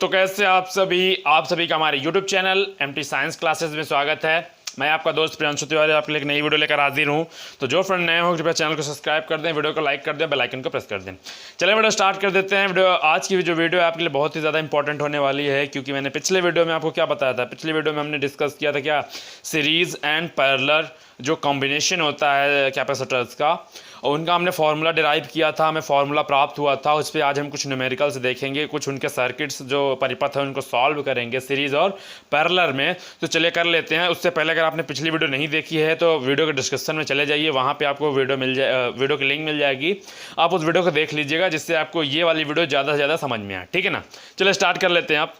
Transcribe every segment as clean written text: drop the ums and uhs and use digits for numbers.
तो कैसे आप सभी का हमारे YouTube channel MT science classes में स्वागत है। मैं आपका दोस्त प्रियांशु तिवारी आपके लिए एक नई वीडियो लेकर हाजिर हूं। तो जो फ्रेंड नए हो कृपया चैनल को सब्सक्राइब कर दें, वीडियो को लाइक कर दें, बेल आइकन को प्रेस कर दें। चलिए वीडियो स्टार्ट कर देते हैं। आज की जो वीडियो है आपके लिए बहुत ही ज़्यादा इंपॉर्टेंट होने वाली है, क्योंकि मैंने पिछले वीडियो में आपको क्या बताया था। पिछले वीडियो में हमने डिस्कस किया था क्या सीरीज़ एंड पैरेलल जो कॉम्बिनेशन होता है कैपेसिटर्स का, और उनका हमने फार्मूला डिराइव किया था, हमें फार्मूला प्राप्त हुआ था। उस पर आज हम कुछ न्यूमेरिकल्स देखेंगे, कुछ उनके सर्किट्स जो परिपथ है उनको सॉल्व करेंगे सीरीज़ और पैरेलल में। तो चलिए कर लेते हैं। उससे पहले अगर आपने पिछली वीडियो नहीं देखी है तो वीडियो के डिस्क्रिप्शन में चले जाइए, वहाँ पे आपको वीडियो की लिंक मिल जाएगी। आप उस वीडियो को देख लीजिएगा, जिससे आपको ये वाली वीडियो ज़्यादा से ज़्यादा समझ में आए। ठीक है ना। चलिए स्टार्ट कर लेते हैं। आप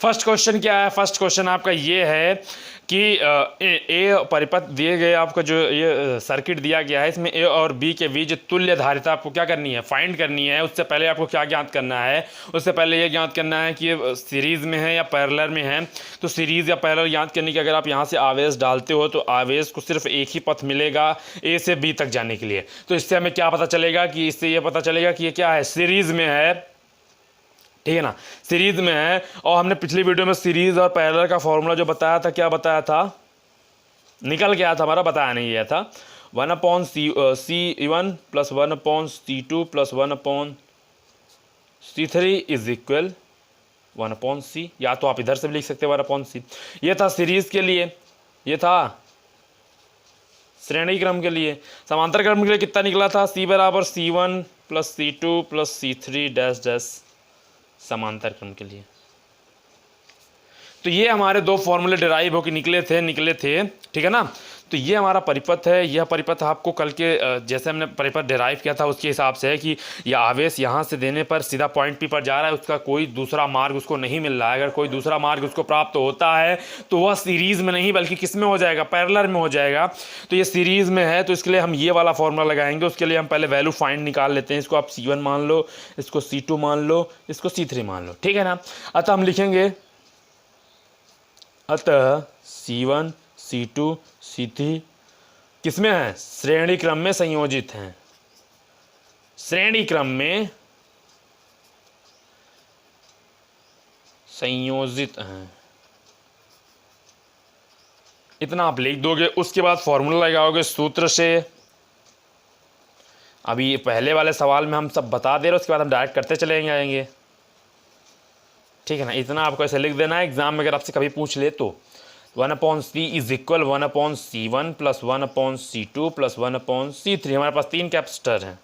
फर्स्ट क्वेश्चन क्या है? फर्स्ट क्वेश्चन आपका ये है कि ए परिपथ दिए गए, आपका जो ये सर्किट दिया गया है, इसमें ए और बी के बीच तुल्य धारिता आपको क्या करनी है? फाइंड करनी है। उससे पहले आपको क्या ज्ञात करना है? उससे पहले ये ज्ञात करना है कि ये सीरीज़ में है या पैरेलल में है। तो सीरीज़ या पैरेलल ज्ञात करने के अगर आप यहाँ से आवेश डालते हो तो आवेश को सिर्फ एक ही पथ मिलेगा ए से बी तक जाने के लिए। तो इससे हमें क्या पता चलेगा? कि इससे ये पता चलेगा कि ये क्या है? सीरीज़ में है। ठीक है ना, सीरीज में है। और हमने पिछली वीडियो में सीरीज और पैरेलल का फॉर्मूला जो बताया था, क्या बताया था? निकल गया था हमारा, बताया नहीं गया था। 1/C1 plus 1/C2 plus 1/C3 is equal 1/C। या तो आप इधर से भी लिख सकते हैं 1/C। ये था सीरीज के लिए, ये था श्रेणी क्रम के लिए। समांतर क्रम के लिए कितना निकला था? C बराबर C1 plus C2 plus C3 dash dash समांतर क्रम के लिए। तो ये हमारे दो फॉर्मूले डिराइव होकर निकले थे। ठीक है ना। तो ये हमारा परिपथ है। यह परिपथ आपको कल के जैसे हमने परिपथ डिराइव किया था उसके हिसाब से है कि यह आवेश यहाँ से देने पर सीधा पॉइंट पी पर जा रहा है, उसका कोई दूसरा मार्ग उसको नहीं मिल रहा है। अगर कोई दूसरा मार्ग उसको प्राप्त होता है तो वह सीरीज़ में नहीं बल्कि किस में हो जाएगा? पैरेलल में हो जाएगा। तो ये सीरीज़ में है, तो इसके लिए हम ये वाला फॉर्मूला लगाएंगे। उसके लिए हम पहले वैल्यू फाइंड निकाल लेते हैं। इसको आप C1 मान लो, इसको C2 मान लो, इसको C3 मान लो। ठीक है ना। अतः हम लिखेंगे, अतः C1 C2 C3 किसमें है? श्रेणी क्रम में संयोजित हैं। श्रेणी क्रम में संयोजित हैं। इतना आप लिख दोगे। उसके बाद फॉर्मूला लगाओगे सूत्र से। अभी पहले वाले सवाल में हम सब बता दे रहे, उसके बाद हम डायरेक्ट करते चले जाएंगे। ठीक है ना। इतना आपको ऐसे लिख देना है। एग्जाम में अगर आपसे कभी पूछ ले तो 1/C is equal 1/C1 plus 1/C2 plus 1/C3। हमारे पास 3 कैपेसिटर हैं।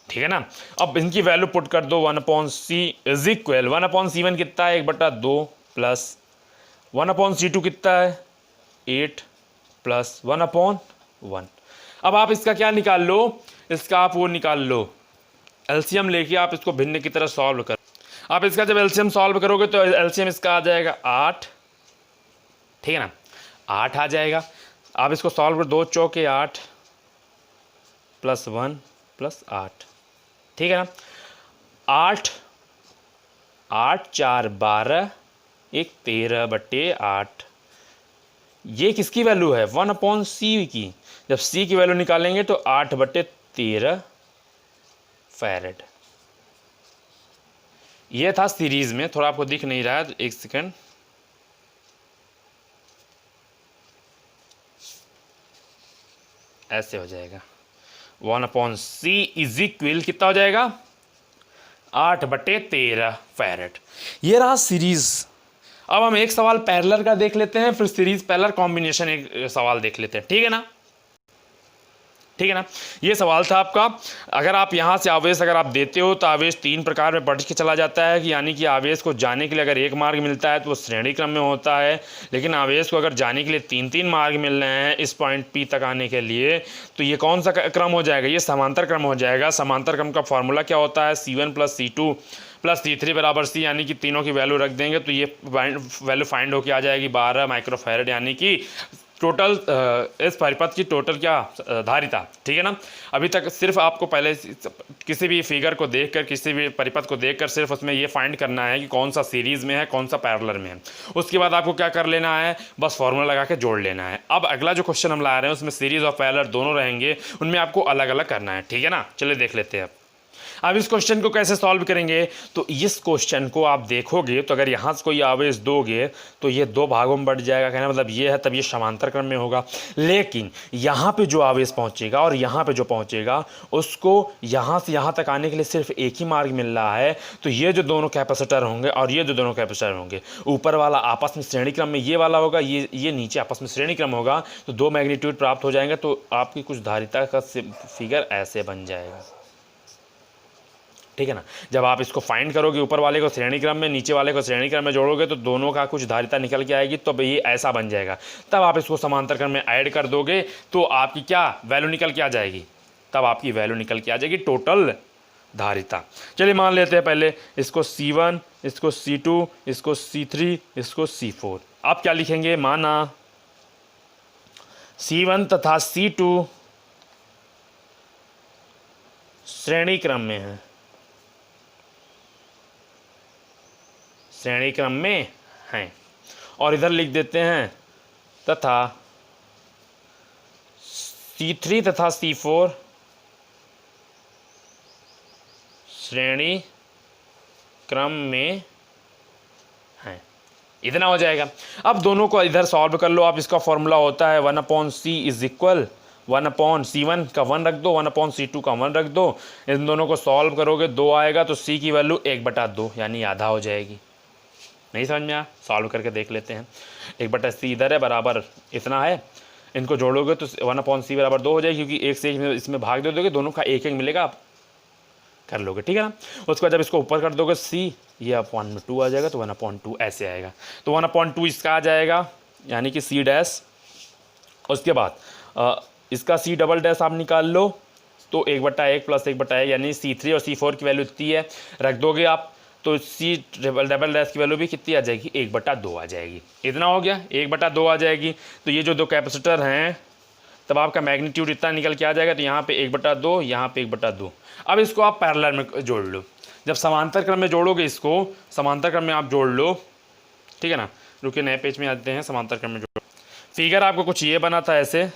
ठीक है ना। अब इनकी वैल्यू पुट कर दो। 1/C इज इक्वल 1/C1 कितना है? 1/2 प्लस 1/C2 कितना है? 8 प्लस 1/1। अब आप इसका क्या निकाल लो? इसका आप वो निकाल लो, एलसीएम लेके आप इसको भिन्न की तरह सॉल्व कर। आप इसका जब एलसीएम सॉल्व करोगे तो एलसीएम इसका आ जाएगा 8। ठीक है ना। 8 आ जाएगा। आप इसको सॉल्व कर, 2 चौके 8 प्लस 1 प्लस 8। ठीक है ना। 8 8 4 12 1 13/8। ये किसकी वैल्यू है? 1/C की। जब C की वैल्यू निकालेंगे तो 8/13 फैरेड। ये था सीरीज में। थोड़ा आपको दिख नहीं रहा है तो एक सेकंड। ऐसे हो जाएगा। 1/C इज इक्वल कितना हो जाएगा? 8/13 फैरेड। ये रहा सीरीज। अब हम एक सवाल पैरेलल का देख लेते हैं, फिर सीरीज पैरेलल कॉम्बिनेशन एक सवाल देख लेते हैं। ठीक है ना। ठीक है ना। ये सवाल था आपका। अगर आप यहाँ से आवेश अगर आप देते हो तो आवेश 3 प्रकार में बढ़ के चला जाता है। कि यानी कि आवेश को जाने के लिए अगर एक मार्ग मिलता है तो वो श्रेणी क्रम में होता है, लेकिन आवेश को अगर जाने के लिए 3-3 मार्ग मिल रहे हैं इस पॉइंट पी तक आने के लिए, तो ये कौन सा क्रम हो जाएगा? ये समांतर क्रम हो जाएगा। समांतर क्रम का फॉर्मूला क्या होता है? C1 plus C2 plus C3 बराबर C। यानी कि तीनों की वैल्यू रख देंगे तो ये वैल्यू फाइंड होके आ जाएगी 12 माइक्रोफैरेड। यानी कि टोटल इस परिपथ की टोटल क्या धारिता। ठीक है ना। अभी तक सिर्फ आपको पहले किसी भी फिगर को देखकर, किसी भी परिपथ को देखकर सिर्फ उसमें ये फाइंड करना है कि कौन सा सीरीज़ में है, कौन सा पैरेलल में है। उसके बाद आपको क्या कर लेना है? बस फॉर्मूला लगा के जोड़ लेना है। अब अगला जो क्वेश्चन हम ला रहे हैं उसमें सीरीज़ और पैरेलल दोनों रहेंगे, उनमें आपको अलग अलग करना है। ठीक है ना। चलिए देख लेते हैं। अब इस क्वेश्चन को कैसे सॉल्व करेंगे, तो इस क्वेश्चन को आप देखोगे तो अगर यहाँ से कोई आवेश दोगे तो ये दो भागों में बढ़ जाएगा, कहना मतलब ये है, तब ये समांतर क्रम में होगा। लेकिन यहाँ पे जो आवेश पहुँचेगा और यहाँ पे जो पहुँचेगा उसको यहाँ से यहाँ तक आने के लिए सिर्फ एक ही मार्ग मिल रहा है। तो ये जो दोनों कैपेसिटर होंगे और ये जो दोनों कैपेसिटर होंगे, ऊपर वाला आपस में श्रेणी क्रम में ये वाला होगा, ये नीचे आपस में श्रेणी क्रम होगा, तो दो मैग्नीट्यूड प्राप्त हो जाएंगे। तो आपकी कुछ धारिता का फिगर ऐसे बन जाएगा, ठीक है ना। जब आप इसको फाइंड करोगे, ऊपर वाले को श्रेणी क्रम में, नीचे वाले को श्रेणी क्रम में जोड़ोगे तो दोनों का कुछ धारिता निकल के आएगी, तो ये ऐसा बन जाएगा। तब आप इसको समांतर क्रम में ऐड कर दोगे तो आपकी क्या वैल्यू निकल के आ जाएगी, तब आपकी वैल्यू निकल के आ जाएगी टोटल धारिता। चलिए मान लेते हैं पहले इसको C1, इसको C2, इसको C3, इसको C4। आप क्या लिखेंगे, माना C1 तथा C2 श्रेणी क्रम में है, श्रेणी क्रम में हैं, और इधर लिख देते हैं तथा C3 तथा C4 श्रेणी क्रम में हैं। इतना हो जाएगा। अब दोनों को इधर सॉल्व कर लो आप। इसका फॉर्मूला होता है 1/c इज इक्वल 1/c1 का 1 रख दो, 1/c2 का 1 रख दो। इन दोनों को सॉल्व करोगे 2 आएगा, तो c की वैल्यू 1/2 यानी आधा हो जाएगी। नहीं समझ में आया, सॉल्व करके देख लेते हैं। 1/c इधर है, बराबर इतना है, इनको जोड़ोगे तो 1/c बराबर 2 हो जाएगी, क्योंकि एक से एक इसमें भाग दे दोगे, दोनों का एक एक मिलेगा, आप कर लोगे, ठीक है ना। उसके बाद जब इसको ऊपर कर दोगे c, ये 1/2 आ जाएगा, तो 1/2 ऐसे आएगा, तो 1/2 इसका आ जाएगा, यानी कि c डैश। उसके बाद इसका c डबल डैश आप निकाल लो, तो 1/1 प्लस 1/1 यानी C3 और C4 की वैल्यू इतनी है, रख दोगे आप, तो C डबल डैश की वैल्यू भी कितनी आ जाएगी, 1/2 आ जाएगी। इतना हो गया, 1/2 आ जाएगी। तो ये जो दो कैपेसिटर हैं, तब आपका मैग्नीट्यूड इतना निकल के आ जाएगा, तो यहाँ पे 1/2, यहाँ पे 1/2। अब इसको आप पैरेलल में जोड़ लो। जब समांतर क्रम में जोड़ोगे, इसको समांतर क्रम में आप जोड़ लो, ठीक है ना। रुकिए, नए पेज में आते हैं, समांतर क्रम में जोड़। फिगर आपको कुछ ये बना था ऐसे,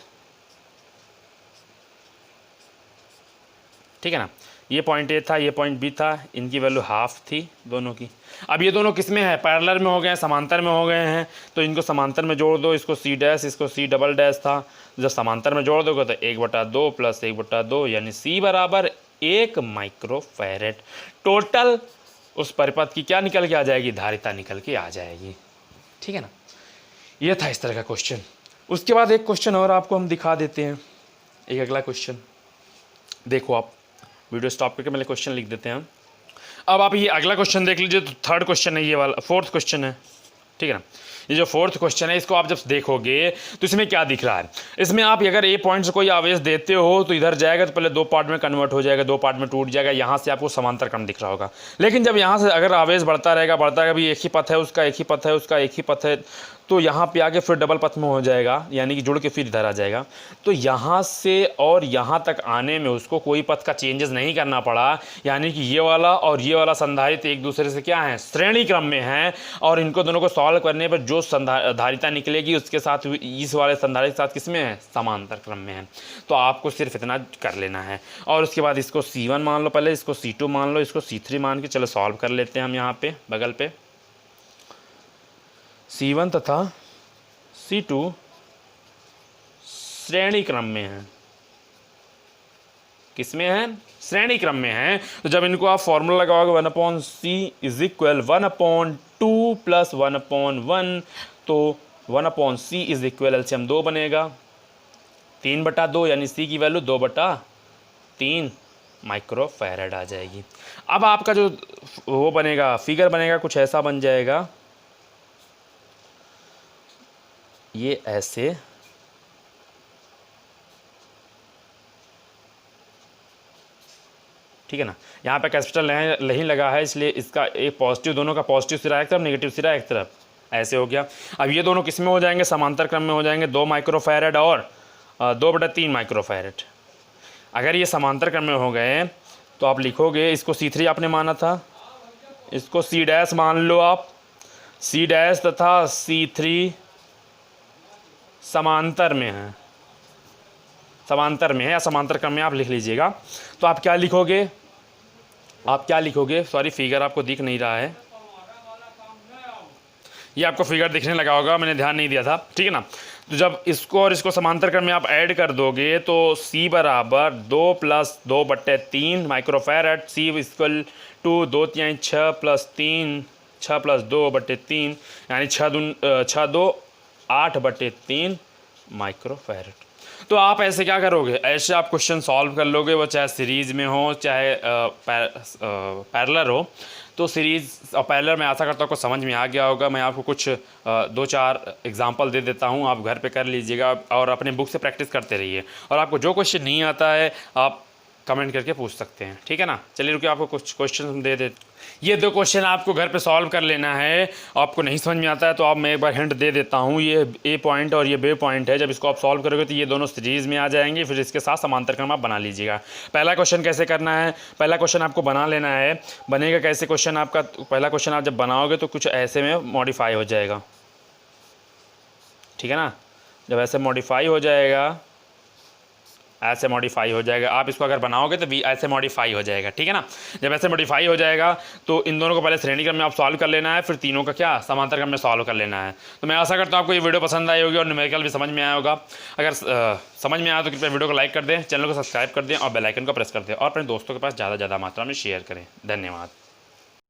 ठीक है ना। ये पॉइंट ए था, ये पॉइंट बी था, इनकी वैल्यू हाफ थी दोनों की। अब ये दोनों किस में है, पैरेलल में हो गए हैं, समांतर में हो गए हैं, तो इनको समांतर में जोड़ दो। इसको c डैश, इसको c डबल डैश था, जब समांतर में जोड़ दोगे तो 1/2 प्लस 1/2 यानी c बराबर 1 माइक्रोफैरेड। टोटल उस परिपथ की क्या निकल के आ जाएगी, धारिता निकल के आ जाएगी, ठीक है ना। ये था इस तरह का क्वेश्चन। उसके बाद एक क्वेश्चन और आपको हम दिखा देते हैं, एक अगला क्वेश्चन देखो। आप वीडियो स्टॉप करके पहले क्वेश्चन लिख देते हैं। अब आप ये अगला क्वेश्चन देख लीजिए, तो थर्ड क्वेश्चन है, ये वाला फोर्थ क्वेश्चन है, ठीक है ना। ये जो फोर्थ क्वेश्चन है, इसको आप जब देखोगे तो इसमें क्या दिख रहा है, इसमें आप अगर ए पॉइंट से कोई आवेश देते हो तो इधर जाएगा, तो पहले 2 पार्ट में कन्वर्ट हो जाएगा, 2 पार्ट में टूट जाएगा, यहाँ से आपको समांतर क्रम दिख रहा होगा। लेकिन जब यहाँ से अगर आवेश बढ़ता रहेगा, भी एक ही पथ है, उसका एक ही पथ है, उसका एक ही पथ है, तो यहाँ पे आगे फिर डबल पथ में हो जाएगा, यानी कि जुड़ के फिर इधर आ जाएगा। तो यहाँ से और यहाँ तक आने में उसको कोई पथ का चेंजेस नहीं करना पड़ा, यानी कि ये वाला और ये वाला संधारित्र एक दूसरे से क्या है, श्रेणी क्रम में हैं। और इनको दोनों को सॉल्व करने पर जो धारिता निकलेगी उसके साथ इस वाले संधारित्र के साथ किस में है, समांतर क्रम में है। तो आपको सिर्फ इतना कर लेना है। और उसके बाद इसको C1 मान लो, पहले इसको C2 मान लो, इसको C3 मान के चलो सॉल्व कर लेते हैं हम। यहाँ पे बगल पे C1 तथा C2 श्रेणी क्रम में है, किस में है, श्रेणी क्रम में है। तो जब इनको आप फॉर्मूला लगाओगे 1/c इज इक्वल 1/2 प्लस 1/1, तो 1/c इज इक्वल एलसीएम 2 बनेगा, 3/2 यानी c की वैल्यू 2/3 माइक्रोफैरेड आ जाएगी। अब आपका जो वो बनेगा, फिगर बनेगा, कुछ ऐसा बन जाएगा, ये ऐसे, ठीक है ना। यहाँ पे कैपेसिटर नहीं लगा है, इसलिए इसका एक पॉजिटिव, दोनों का पॉजिटिव सिरा एक तरफ, नेगेटिव सिरा एक तरफ, ऐसे हो गया। अब ये दोनों किस में हो जाएंगे, समांतर क्रम में हो जाएंगे, 2 माइक्रोफैरेड और 2/3 माइक्रोफैरेड। अगर ये समांतर क्रम में हो गए तो आप लिखोगे, इसको C3 आपने माना था, इसको C डैश मान लो आप, C डैश तथा C3 समांतर में है, समांतर में है, या समांतर क्रम में आप लिख लीजिएगा। तो आप क्या लिखोगे, आप क्या लिखोगे, सॉरी फिगर आपको दिख नहीं रहा है, ये आपको फिगर दिखने लगा होगा, मैंने ध्यान नहीं दिया था, ठीक है ना। तो जब इसको और इसको समांतर क्रम में आप ऐड कर दोगे तो C बराबर 2 + 2/3 माइक्रोफैरड, C इक्वल टू 2 × 6 + 3 6 + 2/3 यानी 6 × 2 8/3 माइक्रोफैरड। तो आप ऐसे क्या करोगे, ऐसे आप क्वेश्चन सॉल्व कर लोगे, वो चाहे सीरीज़ में हो चाहे पैरेलल हो। तो सीरीज़ और पैरेलल में आशा करता हूँ आपको समझ में आ गया होगा। मैं आपको कुछ 2-4 एग्जांपल दे देता हूँ, आप घर पे कर लीजिएगा और अपने बुक से प्रैक्टिस करते रहिए। और आपको जो क्वेश्चन नहीं आता है आप कमेंट करके पूछ सकते हैं, ठीक है ना। चलिए रुकिए, आपको कुछ क्वेश्चन दे दे। ये 2 क्वेश्चन आपको घर पे सॉल्व कर लेना है। आपको नहीं समझ में आता है तो आप, मैं एक बार हिंट दे देता हूँ। ये ए पॉइंट और ये बी पॉइंट है, जब इसको आप सॉल्व करोगे तो ये दोनों सीरीज़ में आ जाएंगे, फिर इसके साथ समांतर क्रम आप बना लीजिएगा। पहला क्वेश्चन कैसे करना है, पहला क्वेश्चन आपको बना लेना है। बनेगा कैसे क्वेश्चन आपका, पहला क्वेश्चन आप जब बनाओगे तो कुछ ऐसे में मॉडिफाई हो जाएगा, ठीक है ना। जब ऐसे मॉडिफाई हो जाएगा, ऐसे मॉडिफाई हो जाएगा, आप इसको अगर बनाओगे तो भी ऐसे मॉडिफाई हो जाएगा, ठीक है ना। जब ऐसे मॉडिफाई हो जाएगा तो इन दोनों को पहले श्रेणी क्रम में आप सॉल्व कर लेना है, फिर तीनों का क्या समांतर क्रम में सॉल्व कर लेना है। तो मैं आशा करता हूँ आपको ये वीडियो पसंद आई होगी और न्यूमेरिकल भी समझ में आया होगा। अगर समझ में आया तो कृपया वीडियो को लाइक कर दें, चैनल को सब्सक्राइब कर दें और बेल आइकन को प्रेस कर दें और अपने दोस्तों के पास ज़्यादा मात्रा में शेयर करें। धन्यवाद।